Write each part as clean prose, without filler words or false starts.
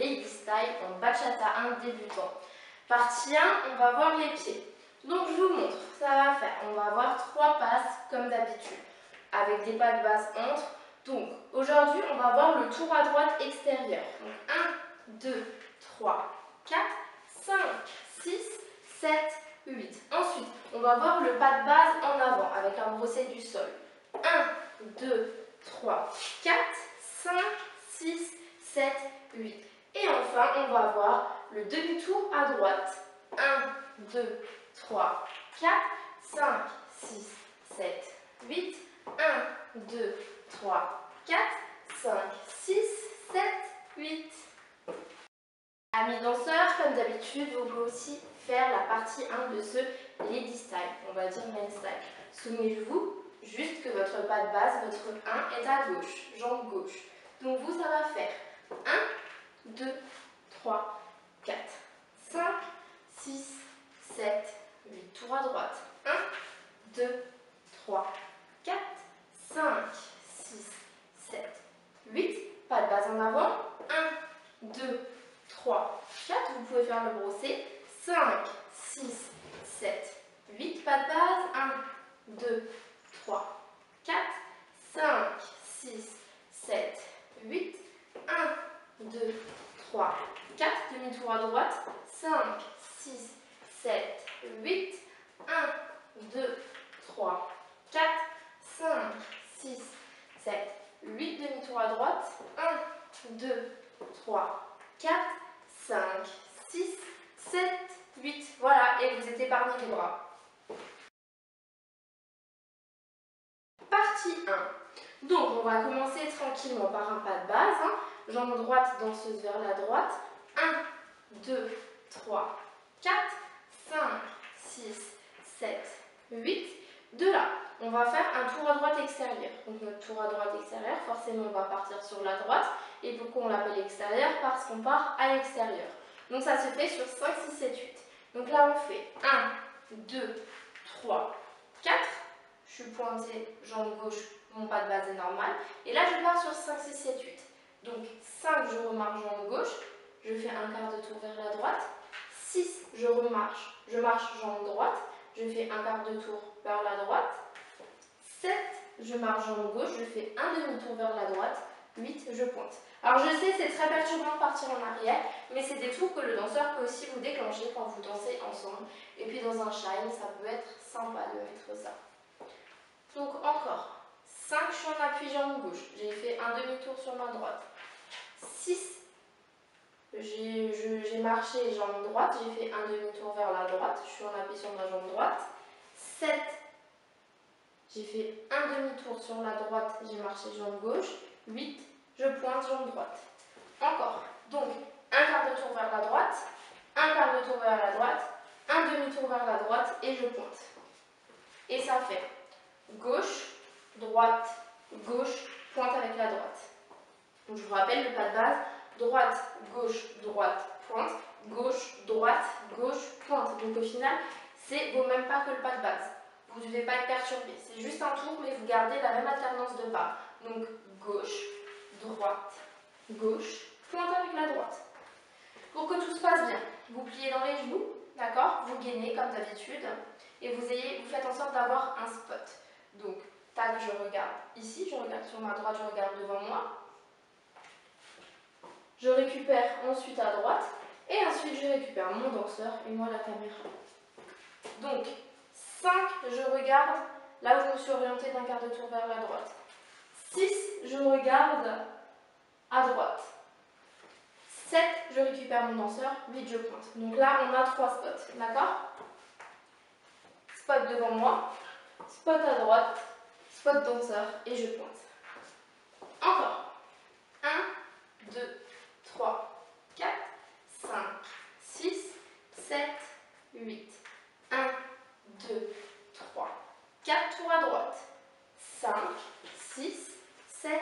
Lady Style en Bachata 1 débutant. Partie 1, on va voir les pieds. Donc je vous montre, ça va faire. On va avoir 3 passes comme d'habitude, avec des pas de base entre. Donc aujourd'hui, on va voir le tour à droite extérieur. Donc 1, 2, 3, 4, 5, 6, 7, 8. Ensuite, on va voir le pas de base en avant avec un brosset du sol. 1, 2, 3, 4, 5, 6, 7, 8. Et enfin, on va voir le demi-tour à droite. 1, 2, 3, 4, 5, 6, 7, 8. 1, 2, 3, 4, 5, 6, 7, 8. Amis danseurs, comme d'habitude, vous pouvez aussi faire la partie 1 de ce Lady Style, on va dire main style. Souvenez-vous juste que votre pas de base, votre 1 est à gauche, jambe gauche. Donc vous, ça va faire 1, 2, 3, 4, 5, 6, 7, 8. Tour à droite. 1, 2, 3, 4, 5, 6, 7, 8. Pas de base en avant. 1, 2, 3, 4. Vous pouvez faire le brosser. 5, 6, 7, 8. Pas de base. 1, 2, 3, 4, 5, 6, 7, 8. 1, 2, 3, 4. Demi-tour à droite. 5, 6, 7, 8. 1, 2, 3, 4, 5, 6, 7, 8. Demi-tour à droite. 1, 2, 3, 4, 5, 6, 7, 8. Voilà, et vous êtes épargné les bras. Partie 1. Donc, on va commencer tranquillement par un pas de base. Jambe droite, danseuse vers la droite. 1, 2, 3, 4, 5, 6, 7, 8. De là, on va faire un tour à droite extérieur. Donc notre tour à droite extérieur, forcément on va partir sur la droite. Et pourquoi on l'appelle extérieur? Parce qu'on part à l'extérieur. Donc ça se fait sur 5, 6, 7, 8. Donc là on fait 1, 2, 3, 4. Je suis pointée, jambe gauche, mon pas de base est normal. Et là je pars sur 5, 6, 7, 8. Donc 5, je remarche jambe gauche. Je fais un quart de tour vers la droite. 6, je marche jambe droite. Je fais un quart de tour vers la droite. 7, je marche jambe gauche, je fais un demi-tour vers la droite. 8, je pointe. Alors je sais, c'est très perturbant de partir en arrière, mais c'est des tours que le danseur peut aussi vous déclencher quand vous dansez ensemble. Et puis dans un shine, ça peut être sympa de mettre ça. Donc encore. 5, je suis en appui jambe gauche. J'ai fait un demi-tour sur ma droite. 6, j'ai marché jambe droite, j'ai fait un demi-tour vers la droite, je suis en appui sur ma jambe droite. 7, j'ai fait un demi-tour sur la droite, j'ai marché jambe gauche. 8, je pointe jambe droite. Encore. Donc, un quart de tour vers la droite, un quart de tour vers la droite, un demi-tour vers la droite et je pointe. Et ça fait gauche, droite, gauche, pointe avec la droite. Donc, je vous rappelle le pas de base. Droite, droite, pointe, gauche, droite, gauche, pointe. Donc au final, c'est vos mêmes pas que le pas de base. Vous ne devez pas être perturbé. C'est juste un tour, mais vous gardez la même alternance de pas. Donc gauche, droite, gauche, pointe avec la droite. Pour que tout se passe bien, vous pliez dans les genoux, d'accord? Vous gainez comme d'habitude et vous faites en sorte d'avoir un spot. Donc, tac, je regarde ici, je regarde sur ma droite, je regarde devant moi. Je récupère ensuite à droite et ensuite je récupère mon danseur et moi la caméra. Donc 5, je regarde là où je me suis orientée d'un quart de tour vers la droite. 6, je regarde à droite. 7, je récupère mon danseur. 8, je pointe. Donc là, on a 3 spots, d'accord? Spot devant moi, spot à droite, spot danseur et je pointe. Encore. 1, 2, 3, 4, 5, 6, 7, 8. 1, 2, 3, 4. Tour à droite. 5, 6, 7,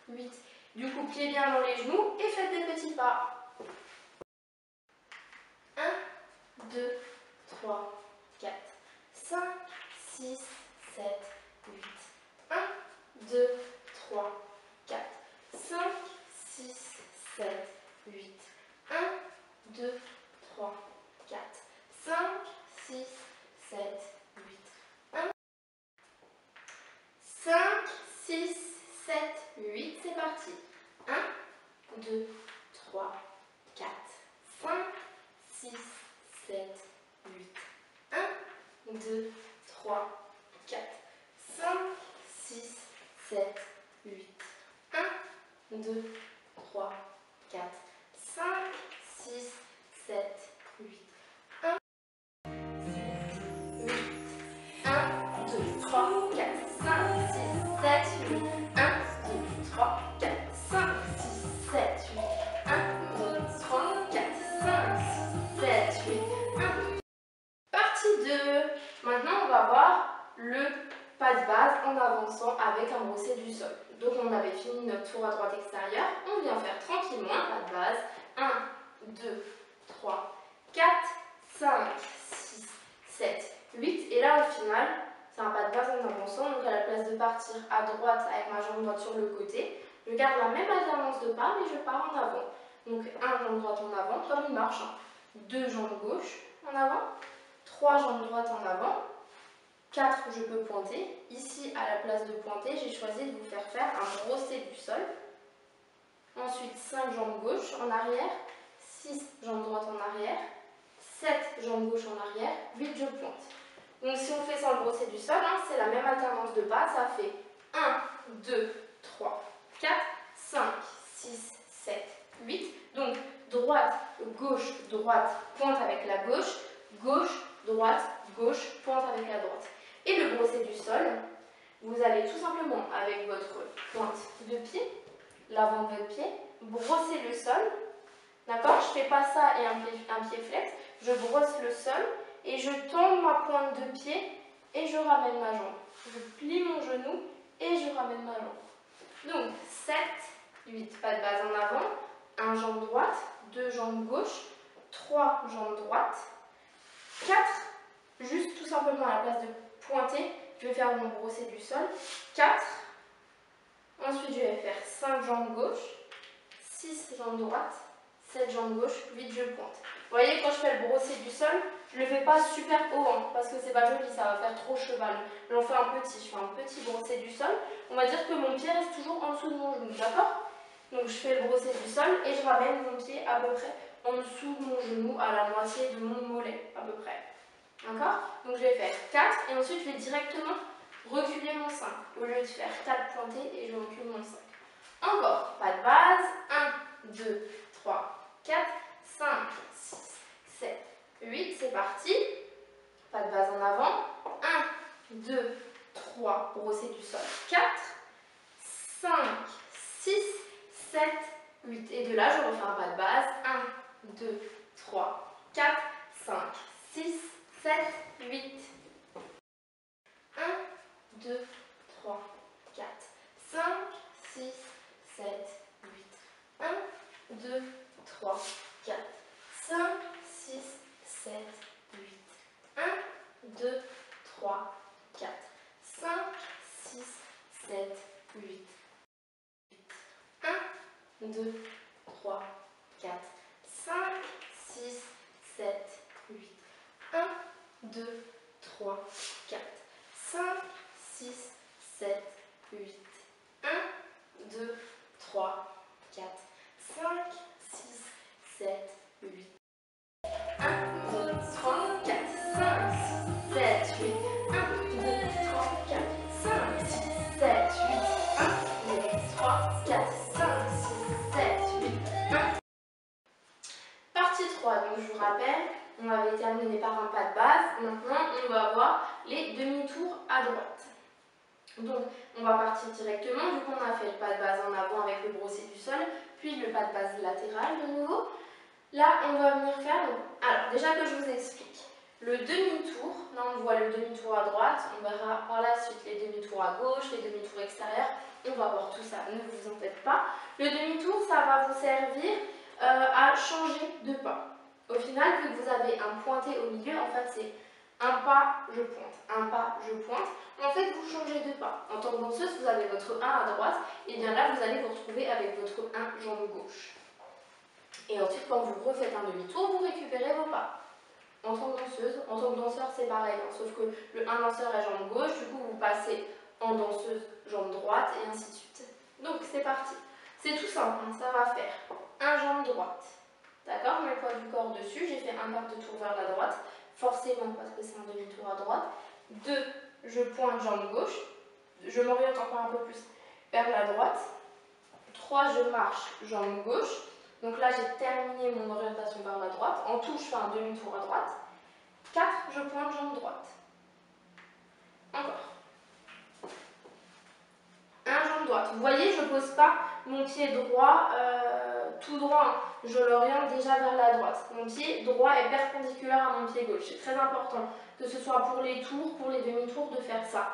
8. Du coup, pieds bien dans les genoux et faites des petits pas. 1, 2, 3, 4, 5, 6, 7, 8. 1, 2, 3, 4, 5, 6, 7, 8. en avançant avec un brossé du sol. Donc on avait fini notre tour à droite extérieure, on vient faire tranquillement un pas de base. 1, 2, 3, 4, 5, 6, 7, 8. Et là au final, c'est un pas de base en avançant. Donc à la place de partir à droite avec ma jambe droite sur le côté, je garde la même alternance de pas, mais je pars en avant. Donc 1 jambe droite en avant, comme une marche. 2 jambes gauche en avant, 3 jambes droites en avant, 4 je peux pointer. Ici, à la place de pointer, j'ai choisi de vous faire un brossé du sol. Ensuite, 5 jambes gauche en arrière, 6 jambes droites en arrière, 7 jambes gauche en arrière, 8 je pointe. Donc si on fait sans le brossé du sol, hein, c'est la même alternance de pas, ça fait 1, 2, 3, 4, 5, 6, 7, 8. Donc droite, gauche, droite, pointe avec la gauche, gauche, droite, gauche, pointe avec la droite. Et le brossé du sol, vous allez tout simplement avec votre pointe de pied, l'avant de votre pied, brosser le sol. D'accord? Je ne fais pas ça et un pied flex, je brosse le sol et je tombe ma pointe de pied et je ramène ma jambe. Je plie mon genou et je ramène ma jambe. Donc 7, 8 pas de base en avant, 1 jambe droite, 2 jambes gauche, 3 jambes droites, 4, juste tout simplement à la place de pointer, je vais faire mon brossé du sol, 4, ensuite je vais faire 5 jambes gauche, 6 jambes droites, 7 jambes gauche, 8 je pointe. Vous voyez, quand je fais le brossé du sol, je ne le fais pas super haut, hein, parce que c'est pas joli, ça va faire trop cheval. J'en fais un petit, je fais un petit brossé du sol. On va dire que mon pied reste toujours en dessous de mon genou, d'accord? Donc je fais le brossé du sol et je ramène mon pied à peu près en dessous de mon genou, à la moitié de mon mollet, à peu près. D'accord? Donc je vais faire 4 et ensuite je vais directement reculer mon 5. Au lieu de faire 4 pointés et je recule mon 5. Encore, pas de base. 1, 2, 3, 4, 5, 6, 7, 8. C'est parti. Pas de base en avant. 1, 2, 3, brossé du sol. 4, 5, 6, 7, 8. Et de là, je refais un pas de base. 1, 2, 3, 4, 5, 6, 7, 8. 1, 2, 3, 4, 5, 6, 7, 8. 1, 2, 3, 4, 5, 6, 7, 8. 1, 2, 3, 4, 5, 6, 7, 8. 1, 2, 3, 4, 5, 6, 7, 8. 1, 2, 3, 4, 5, 6, 7, 8. 1, 2, 3, 4, 5, 6, 7, 8. 1, 2, 3, 4, 5, 6, 7, 8. 1, 2, 3, 4, 5, 6, 7, 8. 1, 2, 3, 4, 5, 6, 7, 8. 1. Partie 3, donc je vous rappelle, on avait terminé par un pas de base. Maintenant, on va voir les demi-tours à droite. Donc, on va partir directement, vu qu'on a fait le pas de base en avant avec le brossé du sol, puis le pas de base latéral de nouveau. Là, on va venir faire, alors déjà que je vous explique, le demi-tour, là on voit le demi-tour à droite, on verra par la suite les demi-tours à gauche, les demi-tours extérieurs, on va voir tout ça, ne vous en faites pas. Le demi-tour, ça va vous servir à changer de pas. Au final, vu que vous avez un pointé au milieu, en fait c'est un pas, je pointe, un pas, je pointe. En fait, vous changez de pas. En tant que danseuse, vous avez votre 1 à droite, et bien là, vous allez vous retrouver avec votre 1 jambe gauche. Et ensuite, quand vous refaites un demi-tour, vous récupérez vos pas. En tant que danseuse, en tant que danseur, c'est pareil, hein, sauf que le 1 danseur est jambe gauche, du coup, vous passez en danseuse jambe droite, et ainsi de suite. Donc, c'est parti. C'est tout simple, hein, ça va faire 1 jambe droite. D'accord? Je mets le poids du corps dessus, j'ai fait un quart de tour vers la droite, forcément parce que c'est un demi-tour à droite. 2, je pointe jambe gauche, je m'oriente encore un peu plus vers la droite. 3, je marche jambe gauche. Donc là, j'ai terminé mon orientation vers la droite. En tout, je fais un demi-tour à droite. 4, je pointe jambe droite. Encore. 1 jambe droite. Vous voyez, je ne pose pas mon pied droit tout droit. Je l'oriente déjà vers la droite. Mon pied droit est perpendiculaire à mon pied gauche. C'est très important que ce soit pour les tours, pour les demi-tours, de faire ça.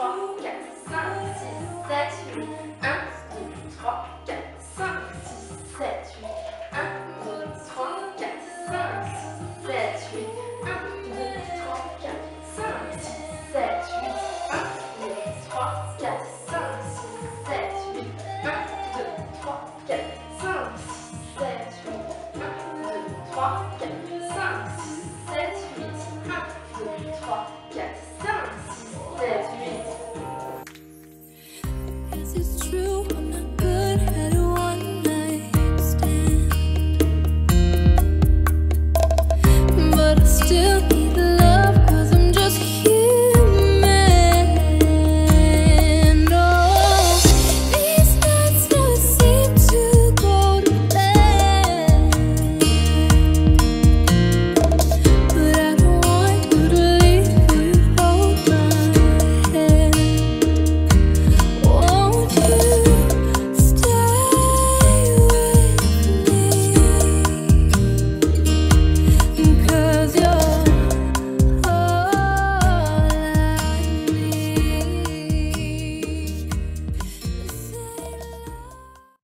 3, 4, 5, 6, 7, 8,